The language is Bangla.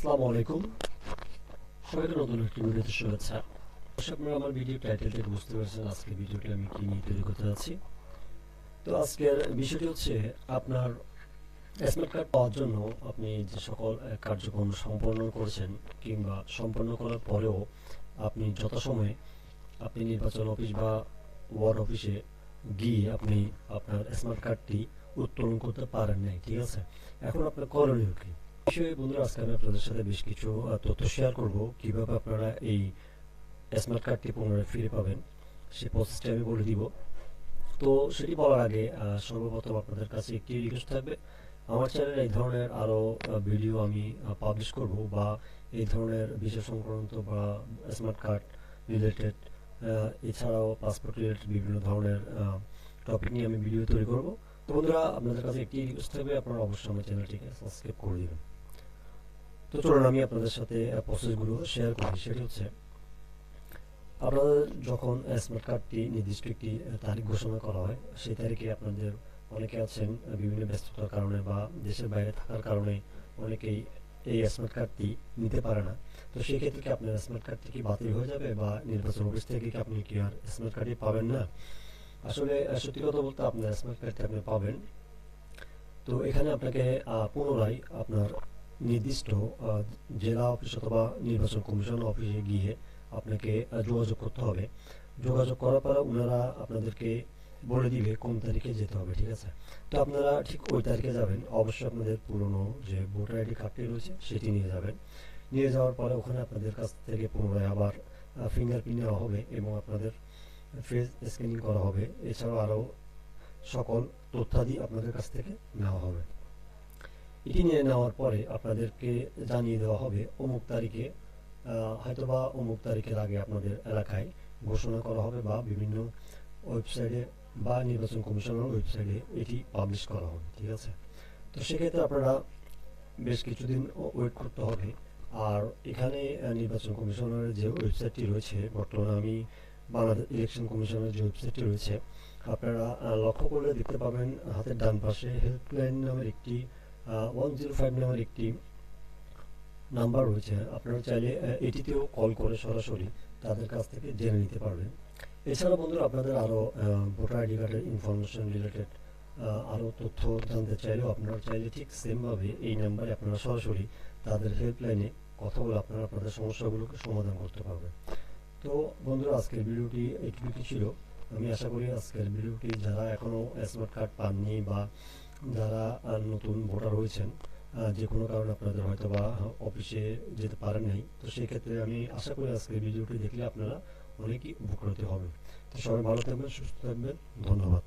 আসসালামু আলাইকুম। সবাইকে নতুন একটি ভিডিওতে শুভেচ্ছা। অবশ্যই আপনারা আমার ভিডিও টাইটেল থেকে বুঝতে পারছেন আজকে ভিডিওটা আমি কি নিয়ে তৈরি করতে যাচ্ছি। তো আজকের বিষয়টি হচ্ছে আপনার স্মার্ট কার্ড পাওয়ার জন্য আপনি যে সকল কার্যক্রম সম্পন্ন করেছেন কিংবা সম্পন্ন করার পরেও আপনি যথাসময়ে আপনি নির্বাচন অফিস বা ওয়ার্ড অফিসে গিয়ে আপনি আপনার স্মার্ট কার্ডটি উত্তোলন করতে পারেন নাই, ঠিক আছে? এখন আপনার করণীয় কি বিষয়ে বন্ধুরা আজকে আমি আপনাদের সাথে বেশ কিছু তথ্য শেয়ার করব কিভাবে আপনারা এই স্মার্ট কার্ডটি পুনরায় ফিরে পাবেন সেই প্রসেসটি আমি বলে দিব। তো সেটি বলার আগে সর্বপ্রথম আপনাদের কাছে একটি রিকোয়েস্ট থাকবে, আমার চ্যানেলে এই ধরনের আরও ভিডিও আমি পাবলিশ করব বা এই ধরনের বিষয় সংক্রান্ত বা স্মার্ট কার্ড রিলেটেড এছাড়াও পাসপোর্ট রিলেটেড বিভিন্ন ধরনের টপিক নিয়ে আমি ভিডিও তৈরি করব। তো বন্ধুরা আপনাদের কাছে একটি রিকোয়েস্ট থাকবে, আপনারা অবশ্যই আমার চ্যানেলটিকে সাবস্ক্রাইব করে দেবেন। তো চলুন আমি আপনাদের সাথে প্রসেসগুলো শেয়ার করি। সেটি হচ্ছে আপনাদের যখন স্মার্ট কার্ডটি নির্দিষ্ট একটি তারিখ ঘোষণা করা হয়, সেই তারিখে আপনাদের অনেকে আছেন বিভিন্ন ব্যস্ততার কারণে বা দেশের বাইরে থাকার কারণে অনেকেই এই স্মার্ট কার্ডটি নিতে পারে না। তো সেই ক্ষেত্রে কি আপনার স্মার্ট কার্ডটি কি বাতিল হয়ে যাবে বা নির্বাচন অফিস থেকে কি আপনি কি আর স্মার্ট কার্ডটি পাবেন না? আসলে সত্যি কথা বলতে আপনার স্মার্ট কার্ডটি আপনি পাবেন। তো এখানে আপনাকে পুনরায় আপনার নির্দিষ্ট জেলা অফিস অথবা নির্বাচন কমিশন অফিসে গিয়ে আপনাকে যোগাযোগ করতে হবে। যোগাযোগ করার পর ওনারা আপনাদেরকে বলে দিবে কোন তারিখে যেতে হবে, ঠিক আছে? তো আপনারা ঠিক ওই তারিখে যাবেন। অবশ্যই আপনাদের পুরনো যে ভোটার আইডি কার্ডটি রয়েছে সেটি নিয়ে যাবেন। নিয়ে যাওয়ার পরে ওখানে আপনাদের কাছ থেকে পুনরায় আবার ফিঙ্গারপ্রিন্ট নেওয়া হবে এবং আপনাদের ফেস স্ক্যানিং করা হবে। এছাড়াও আরও সকল তথ্যাদি আপনাদের কাছ থেকে নেওয়া হবে। এটি নিয়ে নেওয়ার পরে আপনাদেরকে জানিয়ে দেওয়া হবে অমুক তারিখে হয়তোবা অমুক তারিখের আগে আপনাদের এলাকায় ঘোষণা করা হবে বা বিভিন্ন ওয়েবসাইটে বা নির্বাচন কমিশনের ওয়েবসাইটে এটি পাবলিশ করা হবে, ঠিক আছে? তো সেক্ষেত্রে আপনারা বেশ কিছুদিন ওয়েট করতে হবে। আর এখানে নির্বাচন কমিশনের যে ওয়েবসাইটটি রয়েছে, বর্তমানে আমি বাংলাদেশ ইলেকশন কমিশনের যে ওয়েবসাইটটি রয়েছে, আপনারা লক্ষ্য করলে দেখতে পাবেন হাতের ডান পাশে হেল্পলাইন নামের একটি 105 নামের একটি নাম্বার রয়েছে। আপনারা চাইলে এটিতেও কল করে সরাসরি তাদের কাছ থেকে জেনে নিতে পারবেন। এছাড়া বন্ধুরা আপনাদের আরও ভোটার আইডি কার্ডের ইনফরমেশন রিলেটেড আরও তথ্য জানতে চাইলেও আপনারা চাইলে ঠিক সেমভাবে এই নাম্বারে আপনারা সরাসরি তাদের হেল্পলাইনে কথা বলে আপনারা আপনাদের সমস্যাগুলোকে সমাধান করতে পারবেন। তো বন্ধুরা আজকের ভিডিওটি এইটুকুই ছিল। আমি আশা করি আজকের ভিডিওটি যারা এখনও স্মার্ট কার্ড পাননি বা যারা নতুন ভোটার হয়েছেন, যে কোনো কারণে আপনাদের হয়তো বা অফিসে যেতে পারেন নাই, তো সেই ক্ষেত্রে আমি আশা করি আজকের ভিডিওটি দেখলে আপনারা অনেকই উপকৃত হবেন। তো সবাই ভালো থাকবেন, সুস্থ থাকবেন। ধন্যবাদ।